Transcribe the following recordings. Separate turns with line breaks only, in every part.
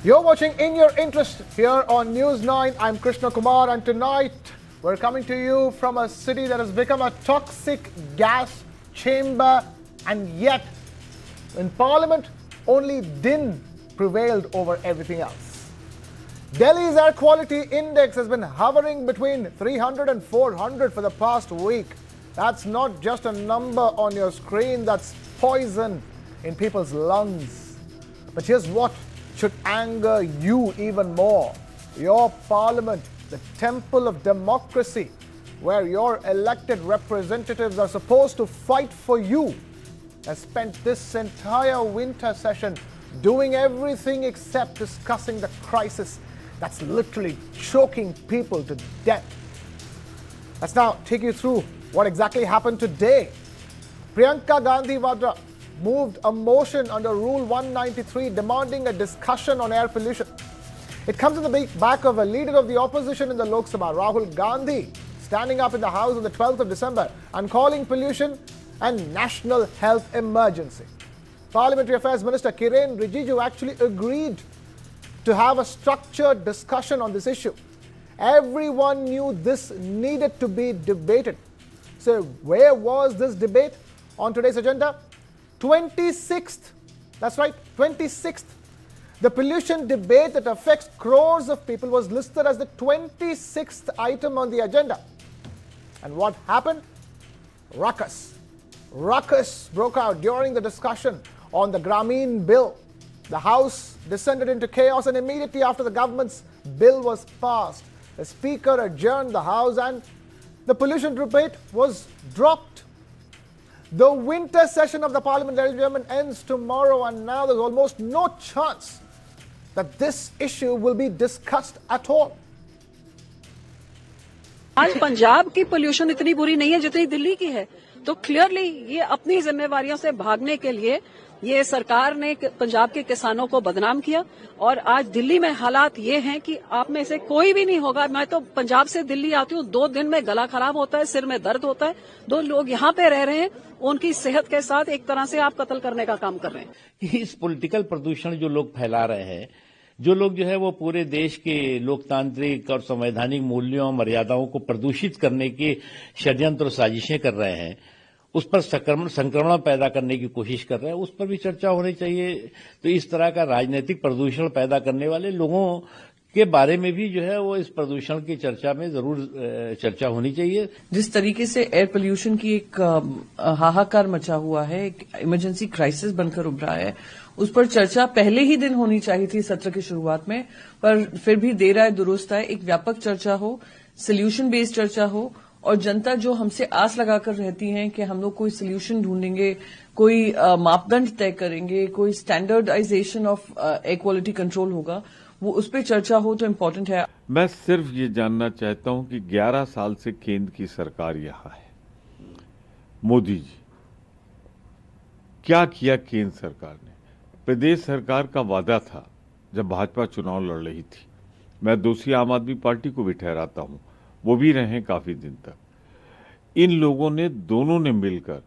You're watching In Your Interest here on News 9. I'm Krishna Kumar, and tonight we're coming to you from a city that has become a toxic gas chamber, and yet in Parliament only din prevailed over everything else. Delhi's air quality index has been hovering between 300 and 400 for the past week. That's not just a number on your screen, that's poison in people's lungs. But here's what should anger you even more. Your parliament, the temple of democracy, where your elected representatives are supposed to fight for you, has spent this entire winter session doing everything except discussing the crisis that's literally choking people to death. Let's now take you through what exactly happened today. Priyanka Gandhi Vadra moved a motion under Rule 193 demanding a discussion on air pollution. It comes in the back of a leader of the opposition in the Lok Sabha, Rahul Gandhi, standing up in the House on the 12th of December and calling pollution a national health emergency. Parliamentary Affairs Minister Kiren Rijiju actually agreed to have a structured discussion on this issue. Everyone knew this needed to be debated. So where was this debate on today's agenda? 26th, that's right, 26th. The pollution debate that affects crores of people was listed as the 26th item on the agenda. And what happened? Ruckus. Ruckus broke out during the discussion on the Grameen bill. The House descended into chaos, and immediately after the government's bill was passed, the Speaker adjourned the House and the pollution debate was dropped. The winter session of the Parliament, ladies and gentlemen, ends tomorrow, and now there's almost no chance that this issue will be discussed at all.
आज पंजाब की pollution इतनी बुरी नहीं है जितनी दिल्ली की है, तो क्लियरली ये अपनी जिम्मेवारियों से भागने के लिए ये सरकार ने पंजाब के किसानों को बदनाम किया। और आज दिल्ली में हालात ये हैं कि आप में से कोई भी नहीं होगा, मैं तो पंजाब से दिल्ली आती हूँ, 2 दिन में गला खराब होता है, सिर में दर्द होता है। 2 लोग यहाँ पे रह रहे हैं, उनकी सेहत के साथ एक तरह से आप कत्ल करने का काम कर रहे हैं।
इस पॉलिटिकल प्रदूषण जो लोग फैला रहे हैं, जो लोग जो है वो पूरे देश के लोकतांत्रिक और संवैधानिक मूल्यों और मर्यादाओं को प्रदूषित करने के षड्यंत्र और साजिशें कर रहे हैं, उस पर संक्रमण पैदा करने की कोशिश कर रहे हैं, उस पर भी चर्चा होनी चाहिए। तो इस तरह का राजनीतिक प्रदूषण पैदा करने वाले लोगों के बारे में भी जो है वो इस प्रदूषण की चर्चा में जरूर चर्चा होनी चाहिए।
जिस तरीके से एयर पोल्यूशन की एक हाहाकार मचा हुआ है, एक इमरजेंसी क्राइसिस बनकर उभरा है, उस पर चर्चा पहले ही दिन होनी चाहिए थी सत्र की शुरुआत में, पर फिर भी देर आए दुरुस्त आए। एक व्यापक चर्चा हो, सोल्यूशन बेस्ड चर्चा हो, और जनता जो हमसे आस लगाकर रहती है कि हम लोग कोई सोल्यूशन ढूंढेंगे, कोई मापदंड तय करेंगे, कोई standardisation of air quality control होगा, वो उस पर चर्चा हो तो इम्पोर्टेंट है।
मैं सिर्फ ये जानना चाहता हूं कि 11 साल से केंद्र की सरकार यहाँ है, मोदी जी, क्या किया केंद्र सरकार ने? प्रदेश सरकार का वादा था जब भाजपा चुनाव लड़ रही थी, मैं दोषी आम आदमी पार्टी को भी ठहराता हूं, वो भी रहे काफी दिन तक। इन लोगों ने, दोनों ने मिलकर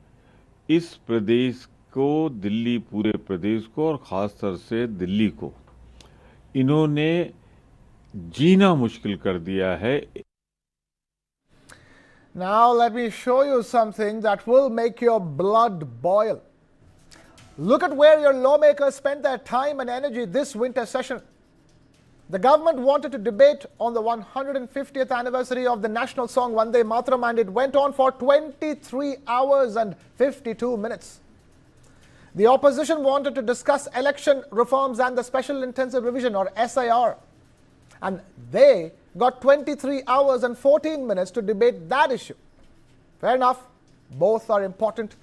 इस प्रदेश को, दिल्ली, पूरे प्रदेश को और खासतौर से दिल्ली को इन्होंने जीना मुश्किल कर दिया है।
Now let me show you something that will make your blood boil. Look at where your lawmakers spent their time and energy this winter session. The government wanted to debate on the 150th anniversary of the national song Vande Mataram, and it went on for 23 hours and 52 minutes. The opposition wanted to discuss election reforms and the Special Intensive Revision, or SIR, and they got 23 hours and 14 minutes to debate that issue. Fair enough, both are important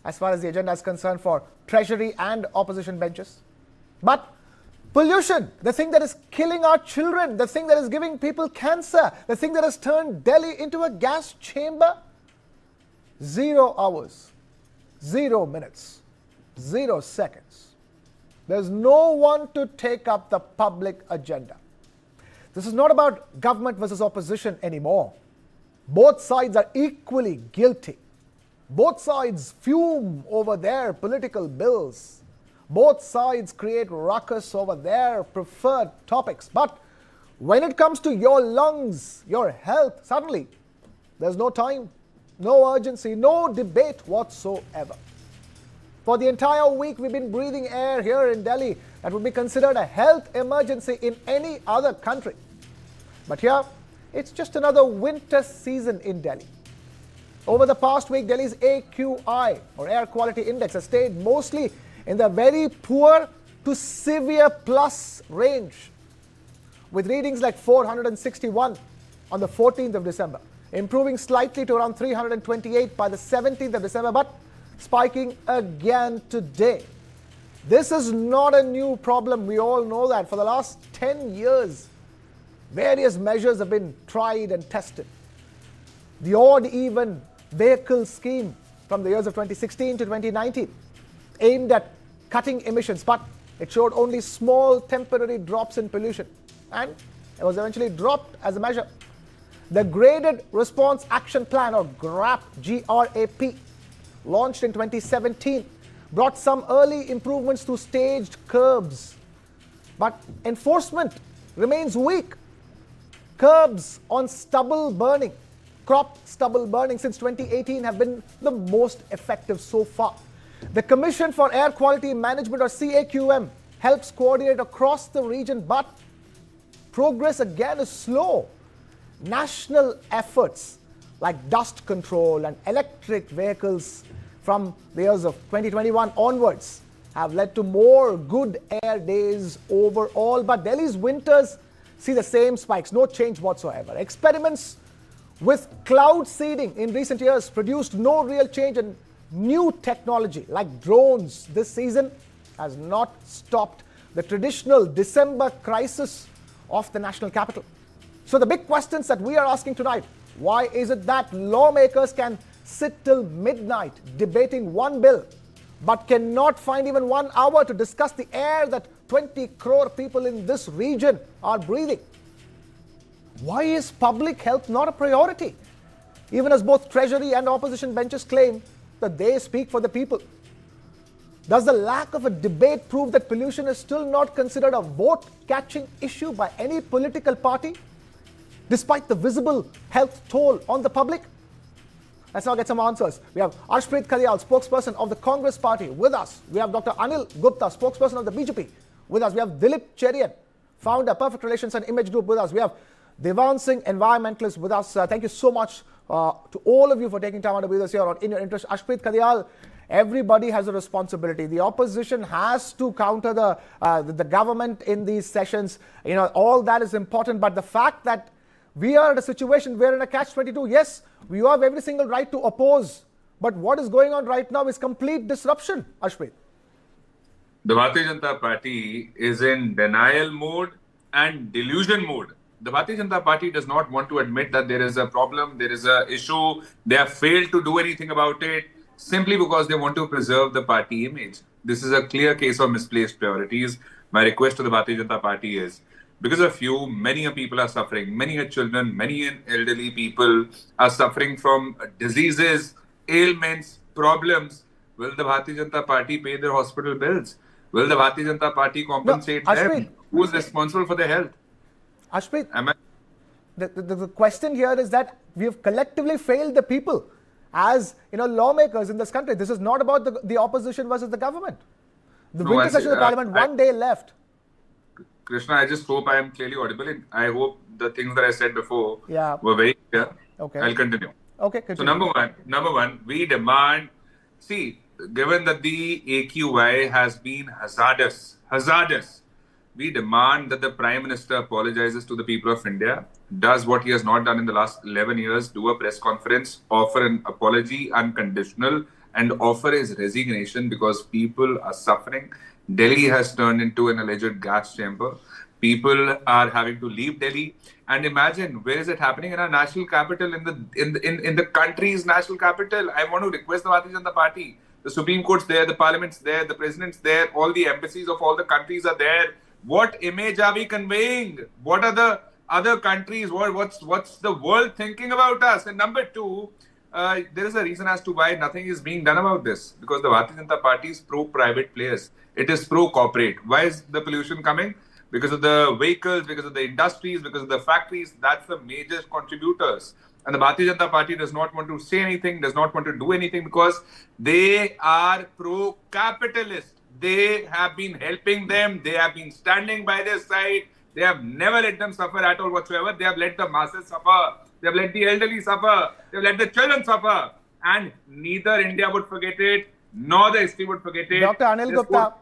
as far as the agenda is concerned for Treasury and opposition benches. But pollution, the thing that is killing our children, the thing that is giving people cancer, the thing that has turned Delhi into a gas chamber, 0 hours, 0 minutes, 0 seconds. There's no one to take up the public agenda. This is not about government versus opposition anymore. Both sides are equally guilty. Both sides fume over their political bills. Both sides create ruckus over their preferred topics. But when it comes to your lungs, your health, suddenly there's no time, no urgency, no debate whatsoever. For the entire week, we've been breathing air here in Delhi that would be considered a health emergency in any other country. But here, it's just another winter season in Delhi. Over the past week, Delhi's AQI, or Air Quality Index, has stayed mostly in the very poor to severe plus range, with readings like 461 on the 14th of December, improving slightly to around 328 by the 17th of December, but spiking again today. This is not a new problem. We all know that. For the last 10 years, various measures have been tried and tested. The odd-even vehicle scheme from the years of 2016 to 2019 aimed at cutting emissions, but it showed only small temporary drops in pollution, and it was eventually dropped as a measure. The Graded Response Action Plan, or GRAP, G-R-A-P, launched in 2017, brought some early improvements through staged curbs, but enforcement remains weak. Curbs on stubble burning, crop stubble burning since 2018 have been the most effective so far. The Commission for Air Quality Management, or CAQM, helps coordinate across the region, but progress again is slow. National efforts like dust control and electric vehicles from the years of 2021 onwards have led to more good air days overall, but Delhi's winters see the same spikes, no change whatsoever. Experiments with cloud seeding in recent years produced no real change, and new technology like drones this season has not stopped the traditional December crisis of the national capital. So the big questions that we are asking tonight: why is it that lawmakers can sit till midnight debating one bill but cannot find even 1 hour to discuss the air that 20 crore people in this region are breathing? Why is public health not a priority, even as both Treasury and opposition benches claim that they speak for the people? Does the lack of a debate prove that pollution is still not considered a vote-catching issue by any political party, despite the visible health toll on the public? Let's now get some answers. We have Arshpreet Kalyal, spokesperson of the Congress Party, with us. We have Dr. Anil Gupta, spokesperson of the BJP, with us. We have Dilip Cherian, founder, Perfect Relations and Image Group, with us. We have Devan Singh, environmentalist, with us. Thank you so much to all of you for taking time out to be with us here on In Your Interest. Arshpreet Kalyal, everybody has a responsibility. The opposition has to counter the government in these sessions. You know, all that is important, but the fact that we are in a situation, we're in a catch-22. Yes, we have every single right to oppose, but what is going on right now is complete disruption, Arshpreet.
The Bharatiya Janata Party is in denial mode and delusion mode. The Bharatiya Janata Party does not want to admit that there is a problem, there is an issue. They have failed to do anything about it simply because they want to preserve the party image. This is a clear case of misplaced priorities. My request to the Bharatiya Janata Party is, because of you, many people are suffering. Many children, many elderly people are suffering from diseases, ailments, problems. Will the Bharatiya Janata Party pay their hospital bills? Will the Bharatiya Janata Party compensate them? Who is responsible for their health?
Arshpreet, the question here is that we have collectively failed the people as lawmakers in this country. This is not about the opposition versus the government. The winter session of the parliament, 1 day left.
Krishna, I just hope I am clearly audible. And I hope the things that I said before were very clear. Okay. I'll continue.
Okay, continue.
So number one, we demand, given that the AQI has been hazardous, we demand that the Prime Minister apologizes to the people of India, does what he has not done in the last 11 years, do a press conference, offer an apology, unconditional, and offer his resignation because people are suffering. Delhi has turned into an alleged gas chamber. People are having to leave Delhi. And imagine, where is it happening? In our national capital, in the country's national capital. I want to request the Bharatiya Janata Party. The Supreme Court's there, the Parliament's there, the President's there, all the embassies of all the countries are there. What image are we conveying? What are the other countries? What's the world thinking about us? And number two, there is a reason as to why nothing is being done about this. Because the Bharatiya Janata Party is pro-private players. It is pro-corporate. Why is the pollution coming? Because of the vehicles, because of the industries, because of the factories. That's the major contributors. And the Bharatiya Janata Party does not want to say anything, does not want to do anything because they are pro-capitalist. They have been helping them. They have been standing by their side. They have never let them suffer at all whatsoever. They have let the masses suffer. They have let the elderly suffer. They have let the children suffer. And neither India would forget it, nor the history would forget it.
Dr. Anil Gupta,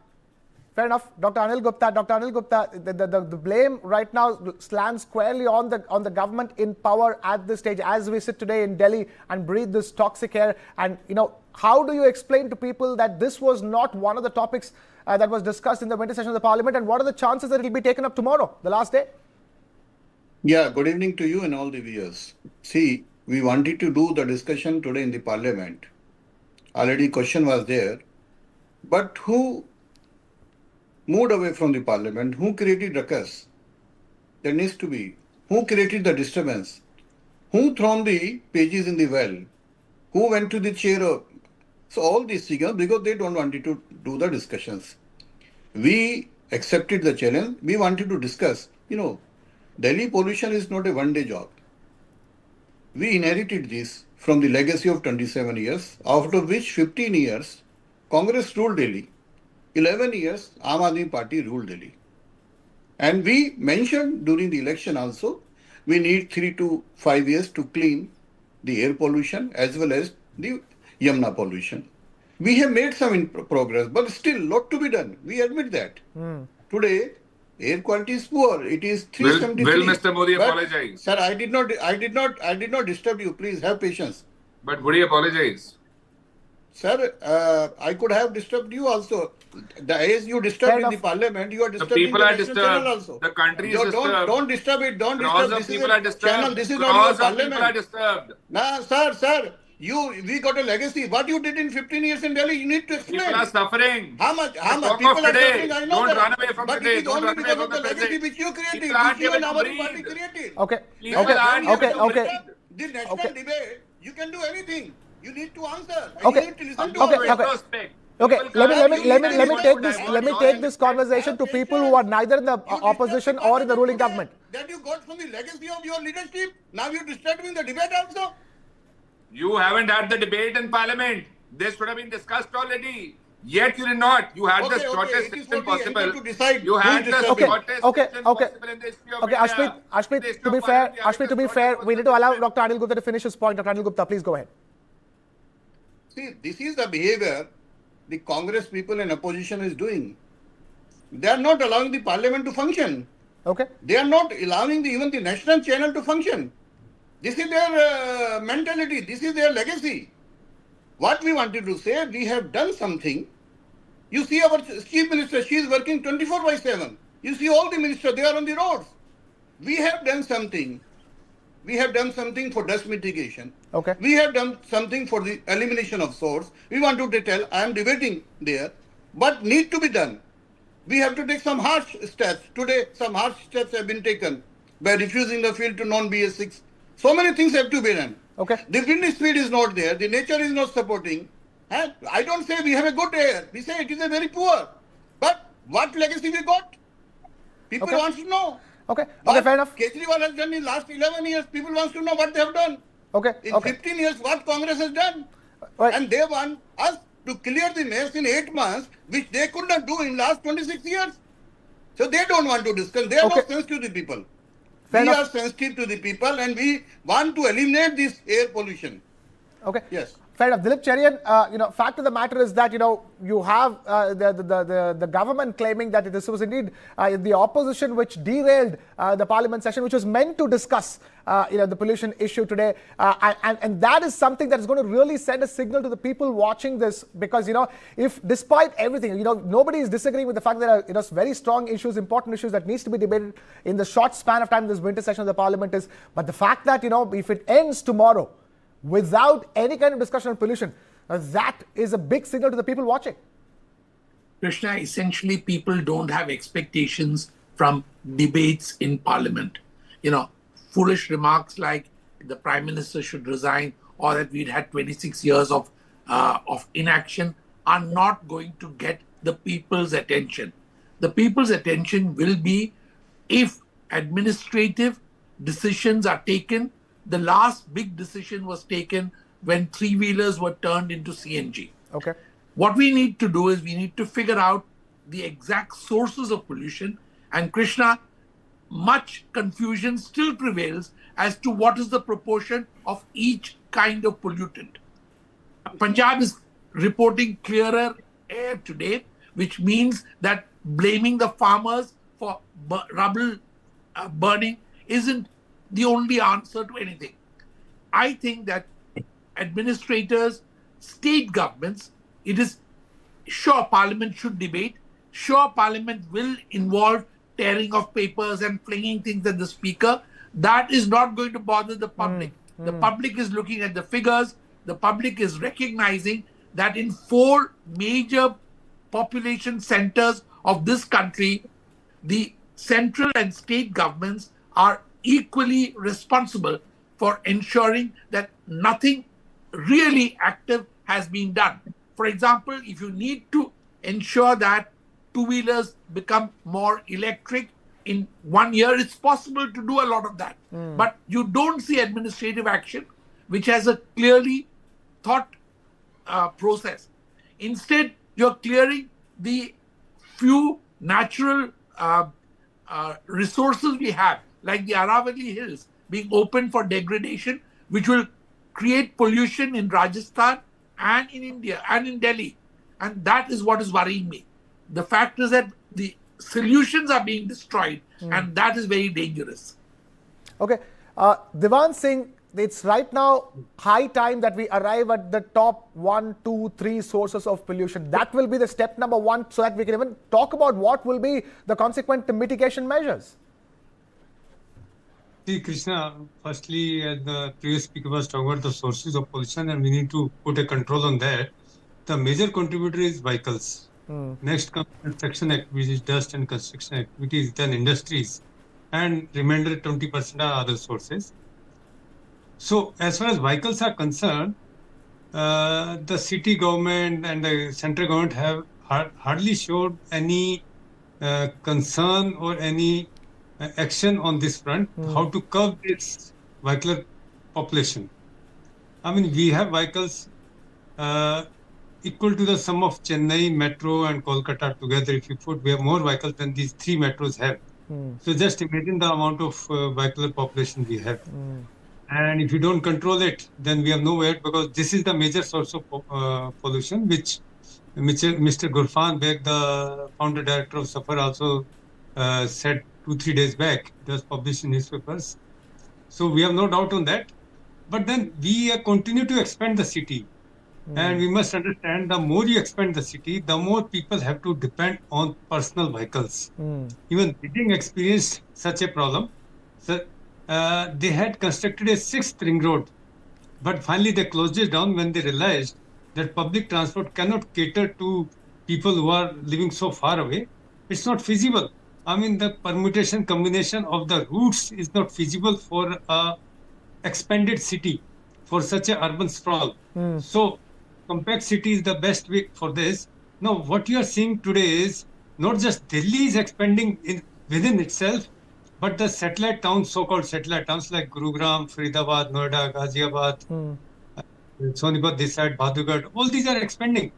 fair enough. Dr. Anil Gupta, the blame right now lands squarely on the government in power at this stage as we sit today in Delhi and breathe this toxic air. And, how do you explain to people that this was not one of the topics that was discussed in the winter session of the parliament, and what are the chances that it will be taken up tomorrow, the last day?
Yeah, good evening to you and all the viewers. See, we wanted to do the discussion today in the parliament. Already question was there. But who moved away from the parliament? Who created ruckus? There needs to be. Who created the disturbance? Who thrown the pages in the well? Who went to the chair of... So all these figures, because they don't want to do the discussions. We accepted the challenge. We wanted to discuss. Delhi pollution is not a one-day job. We inherited this from the legacy of 27 years, out of which 15 years, Congress ruled Delhi. 11 years, Aam Aadmi Party ruled Delhi. And we mentioned during the election also, we need 3 to 5 years to clean the air pollution as well as the Yamuna pollution. We have made some progress, but still lot to be done. We admit that. Today, air quality is poor. It is 373.
Will Mr. Modi apologize?
Sir, I did not disturb you. Please have patience.
But would he apologize?
Sir, I could have disturbed you also. As you disturbed in the parliament, you are disturbing the national channel also.
The country is disturbed.
Don't disturb it. Don't
Crores
disturb.
of people are disturbed.
Channel. This is not your parliament.
People are disturbed.
Nah, sir. We got a legacy. What you did in 15 years in Delhi, you need to explain.
People are suffering.
How much people are suffering? I know
Don't
that.
run away from
but
today.
it is only because of the legacy which you created, which you and our party created.
Okay.
The national debate, you can do anything. You need to answer.
Okay.
You need to listen to
Okay, let me take this conversation to people who are neither in the opposition or in the ruling government.
That you got from the legacy of your leadership. Now you're disturbing the debate also.
You haven't had the debate in parliament. This should have been discussed already. Yet you did not. You had the shortest session possible. You had the shortest session possible in the history of India.
Ashmi, to be fair, we need to allow Dr. Anil Gupta to finish his point. Dr. Anil Gupta, please go ahead.
See, this is the behavior the Congress people in opposition is doing. They are not allowing the parliament to function.
Okay.
They are not allowing even the national channel to function. This is their mentality. This is their legacy. What we wanted to say, we have done something. You see our chief minister, she is working 24/7. You see all the ministers, they are on the roads. We have done something. We have done something for dust mitigation.
Okay.
We have done something for the elimination of source. We want to tell, I am debating there, but need to be done. We have to take some harsh steps. Today, some harsh steps have been taken by refusing the field to non-BS6. So many things have to be done.
Okay.
The wind speed is not there. The nature is not supporting. I don't say we have a good air. We say it is a very poor. But what legacy we got? People want to know.
Okay, fair enough.
Kejriwal has done in the last 11 years. People want to know what they have done.
Okay.
In 15 years, what Congress has done.
Right.
And they want us to clear the mess in 8 months, which they could not do in last 26 years. So they don't want to discuss. They are not sensitive to the people. We are sensitive to the people and we want to eliminate this air pollution.
Okay.
Yes.
Fair enough. Dilip Cherian, fact of the matter is that, you have the government claiming that this was indeed the opposition which derailed the parliament session, which was meant to discuss, the pollution issue today. And that is something that is going to really send a signal to the people watching this, because, if despite everything, nobody is disagreeing with the fact that there are very strong issues, important issues that needs to be debated in the short span of time this winter session of the parliament is. But the fact that, if it ends tomorrow, without any kind of discussion on pollution, that is a big signal to the people watching.
Krishna, essentially people don't have expectations from debates in parliament. Foolish remarks like the Prime Minister should resign or that we'd had 26 years of inaction are not going to get the people's attention. The people's attention will be if administrative decisions are taken. The last big decision was taken when three-wheelers were turned into CNG.
Okay.
What we need to do is we need to figure out the exact sources of pollution. And Krishna, much confusion still prevails as to what is the proportion of each kind of pollutant. Punjab is reporting clearer air today, which means that blaming the farmers for rubble burning isn't the only answer to anything. I think that administrators, state governments, it is sure Parliament should debate, sure Parliament will involve tearing of papers and flinging things at the speaker. That is not going to bother the public. The public is looking at the figures. The public is recognizing that in 4 major population centers of this country, the central and state governments are equally responsible for ensuring that nothing really active has been done. For example, if you need to ensure that two-wheelers become more electric in 1 year, it's possible to do a lot of that. But you don't see administrative action which has a clearly thought process. Instead, you're clearing the few natural resources we have, like the Aravalli Hills being open for degradation, which will create pollution in Rajasthan and in India and in Delhi. And that is what is worrying me. The fact is that the solutions are being destroyed, and that is very dangerous.
Okay. Divan Singh, it's right now high time that we arrive at the top 1, 2, 3 sources of pollution. That will be the step number 1, so that we can even talk about what will be the consequent mitigation measures.
See, Krishna, firstly, the previous speaker was talking about the sources of pollution, and we need to put a control on that. The major contributor is vehicles. Next comes construction activities, dust and construction activities, then industries, and remainder 20% are other sources. So, as far as vehicles are concerned, the city government and the central government have hardly showed any concern or any action on this front, how to curb this vehicular population. I mean, we have vehicles equal to the sum of Chennai, Metro and Kolkata together. If you put, we have more vehicles than these 3 metros have. So just imagine the amount of vehicular population we have. And if you don't control it, then we have nowhere, because this is the major source of pollution, which Mr. Gurfan Beg, the founder director of SAFAR, also said 2-3 days back. It was published in newspapers. So we have no doubt on that. But then we continue to expand the city. And we must understand, the more you expand the city, the more people have to depend on personal vehicles. Even Beijing experienced such a problem. So, they had constructed a 6th ring road, but finally they closed it down when they realized that public transport cannot cater to people who are living so far away. It's not feasible. I mean, the permutation combination of the routes is not feasible for an expanded city, for such an urban sprawl. So, compact city is the best way for this. Now, what you are seeing today is not just Delhi is expanding within itself, but the satellite towns, so-called satellite towns like Gurugram, Faridabad, Noida, Ghaziabad, Sonipat, this side, Bhadugarh, all these are expanding.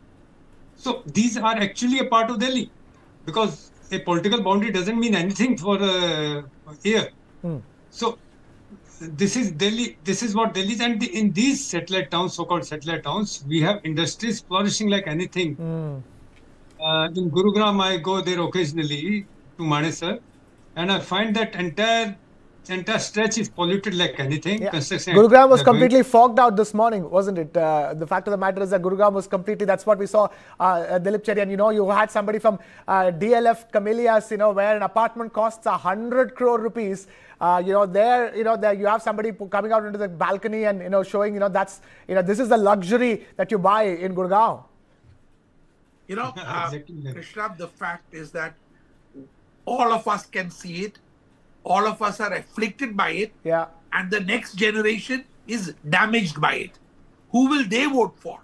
So these are actually a part of Delhi, because a political boundary doesn't mean anything for air. So this is Delhi. This is what Delhi is, and in these satellite towns, so-called satellite towns, we have industries flourishing like anything. In Gurugram, I go there occasionally to Manesar, and I find that entire stretch is polluted like anything.
Gurugram was completely fogged out this morning, wasn't it? The fact of the matter is that Gurugram was completely, that's what we saw, Dilip Cherry. And you had somebody from DLF Camellias, where an apartment costs 100 crore rupees. There you have somebody coming out into the balcony and, showing, this is the luxury that you buy in Gurgaon.
Krishna, the fact is that all of us can see it. All of us are afflicted by it. And the next generation is damaged by it. who will they vote for?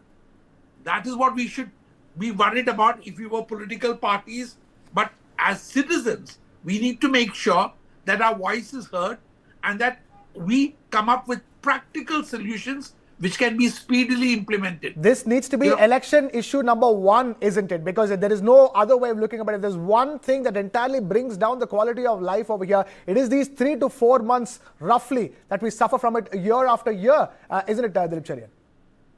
That is what we should be worried about if we were political parties. But as citizens, we need to make sure that our voice is heard and that we come up with practical solutions which can be speedily implemented.
This needs to be election issue number one, isn't it? Because there is no other way of looking at it. If there's one thing that entirely brings down the quality of life over here, it is these 3 to 4 months roughly that we suffer from it year after year. Isn't it, Dilip Cherian?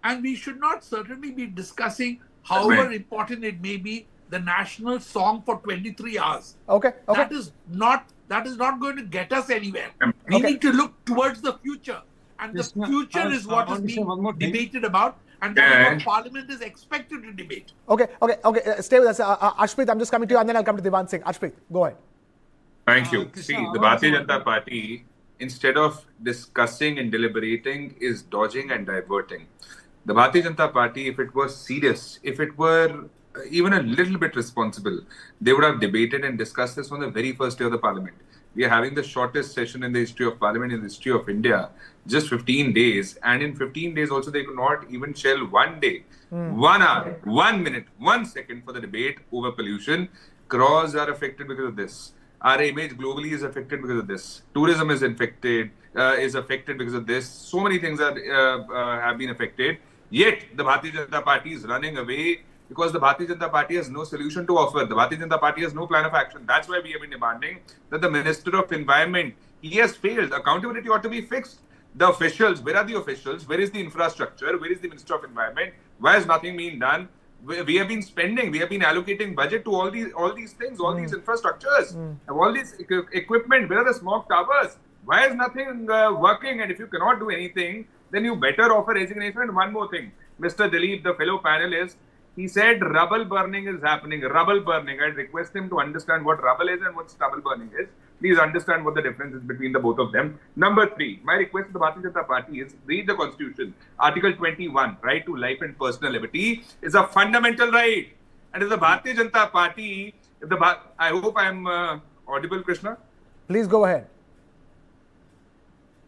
And we should not certainly be discussing, however important it may be, the national song for 23 hours.
Okay.
That is not going to get us anywhere. We need to look towards the future. And the future is what is being debated about, and that is what Parliament is expected to debate.
Okay. Stay with us. Ashpreet, I'm just coming to you, and then I'll come to Divan Singh. Ashpreet, go ahead.
Thank you. See, the Bharatiya Janata Party, instead of discussing and deliberating, is dodging and diverting. The Bharatiya Janata Party, if it was serious, if it were even a little bit responsible, they would have debated and discussed this on the very first day of the Parliament. We are having the shortest session in the history of Parliament, in the history of India, just 15 days. And in 15 days also, they could not even shell 1 day, 1 hour, 1 minute, 1 second for the debate over pollution. Crores are affected because of this. Our image globally is affected because of this. Tourism is affected because of this. So many things have been affected. Yet, the Bharatiya Janata Party is running away because the Bharatiya Janata Party has no solution to offer. The Bharatiya Janata Party has no plan of action. That's why we have been demanding that the Minister of Environment, he has failed. Accountability ought to be fixed. The officials, where are the officials? Where is the infrastructure? Where is the Minister of Environment? Why has nothing been done? We have been spending, we have been allocating budget to all these things, all these infrastructures, all these equipment. Where are the smog towers? Why is nothing working? And if you cannot do anything, then you better offer resignation. And one more thing, Mr. Dilip, the fellow panelist, he said rubble burning is happening. Rubble burning. I'd request him to understand what rubble is and what stubble burning is. Please understand what the difference is between the both of them. Number 3, my request to the Bharatiya Janata Party is read the Constitution. Article 21, right to life and personal liberty, is a fundamental right. And if the Bharatiya Janata Party, I hope I'm audible, Krishna.
Please go ahead.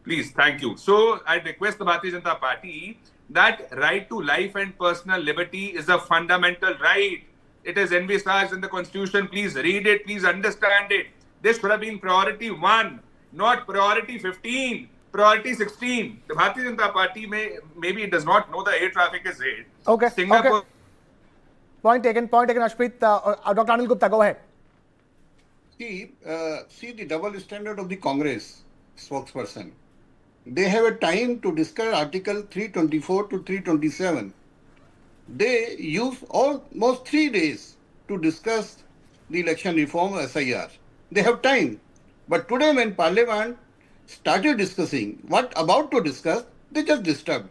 Please, thank you. So I request the Bharatiya Janata Party that right to life and personal liberty is a fundamental right. It is envisaged in the Constitution. Please read it. Please understand it. This should have been priority 1, not priority 15, priority 16. The Bharatiya Janata Party maybe it does not know the air traffic is red.
Okay.
Singapore.
Okay. Point taken, Ashpreet. Dr. Anil Gupta, go ahead.
See the double standard of the Congress spokesperson. They have a time to discuss Article 324 to 327. They use almost 3 days to discuss the election reform SIR. They have time. But today when Parliament started discussing what about to discuss, they just disturbed.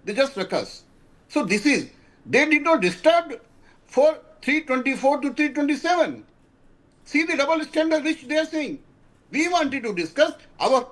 They just ruckus. So they did not disturb for 324 to 327. See the double standard which they are saying. We wanted to discuss, our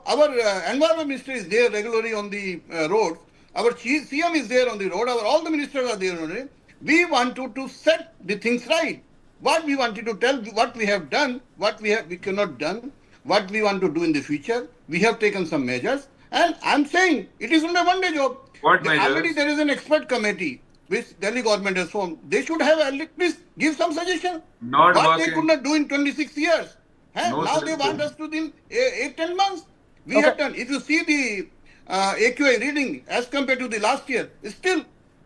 environment minister is there regularly on the road, our CM is there on the road, all the ministers are there on the road. We wanted to set the things right. What we wanted to tell, what we have done, what we cannot done, what we want to do in the future. We have taken some measures, and I'm saying it is not a one-day job.
What measures?
Already there is an expert committee which Delhi government has formed. They should have at least give some suggestion.
Not
what
working.
They could not do in 26 years.
No
now they want us to do in 8-10 months. We have done. If you see the AQI reading as compared to the last year, still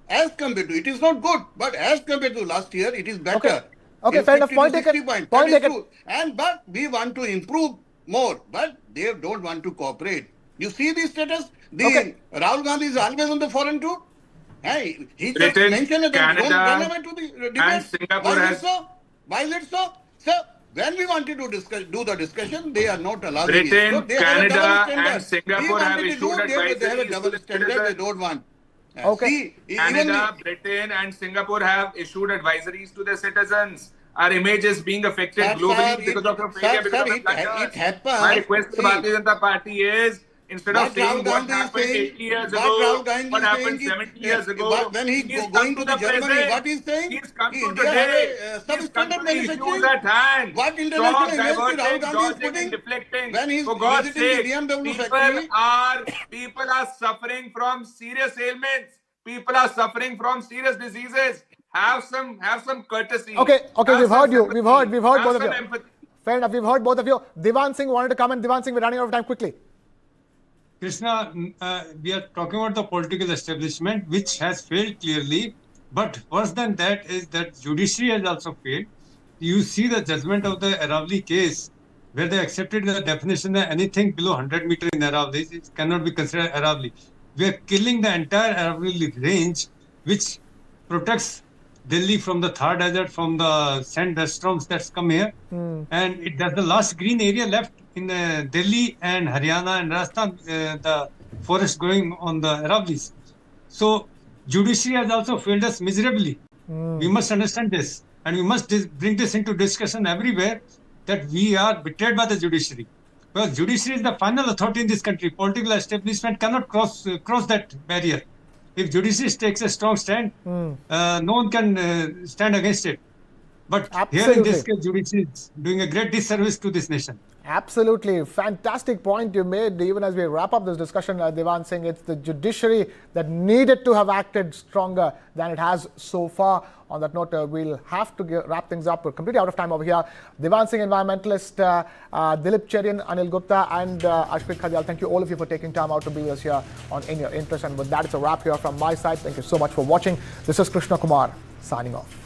as compared to, it is not good, but as compared to last year, it is better.
Okay, fair enough. Point taken.
But we want to improve more, but they don't want to cooperate. You see the status? Rahul Gandhi is always on the foreign tour. Hey, he just mentioned that
Canada,
don't to the debate.
and Singapore
Why is it so? So, when we wanted to do the discussion, they are not allowing
Britain,
it. So
Canada, and Singapore have issued advisories.
They have a double standard. They don't want.
Okay.
Canada, Britain, and Singapore have issued advisories to their citizens. Our image is being affected globally because of your failure.
It happens.
My request to the Bharatiya Janata Party is, instead of saying what happened 80 years ago, what happened 70 years ago,
when he is going to the Germany, what he is saying?
He's come to today. He's come to the issues at hand.
What international
Stop
investor Rahul
diverting,
Gandhi is
dodging,
putting?
and deflecting.
When he's
For God's
visiting
sake,
the BMW factory,
people are suffering from serious ailments. People are suffering from serious diseases. Have some courtesy.
Okay, we've heard you. We've heard
Have
both of
some
you.
empathy.
Fair enough, we've heard both of you. Divan Singh wanted to comment. Divan Singh, we're running out of time quickly.
Krishna, we are talking about the political establishment, which has failed clearly. But worse than that is that judiciary has also failed. You see the judgment of the Aravali case, where they accepted the definition that anything below 100 meters in Aravali, it cannot be considered Aravali. We are killing the entire Aravali range, which protects Delhi from the third hazard, from the sand dust storms that's come here. And it does the last green area left in Delhi and Haryana and Rajasthan, the forest going on the Aravallis. So judiciary has also failed us miserably. We must understand this, and we must bring this into discussion everywhere, that we are betrayed by the judiciary. Because judiciary is the final authority in this country. Political establishment cannot cross that barrier. If judiciary takes a strong stand, no one can stand against it. But here in this case, judiciary is doing a great disservice to this nation.
Absolutely. Fantastic point you made. Even as we wrap up this discussion, Divan Singh, it's the judiciary that needed to have acted stronger than it has so far. On that note, we'll have to wrap things up. We're completely out of time over here. Divan Singh, environmentalist, Dilip Cherian, Anil Gupta, and Ashprit Khadial. Thank you, all of you, for taking time out to be with us here on In Your Interest. And with that, it's a wrap here from my side. Thank you so much for watching. This is Krishna Kumar signing off.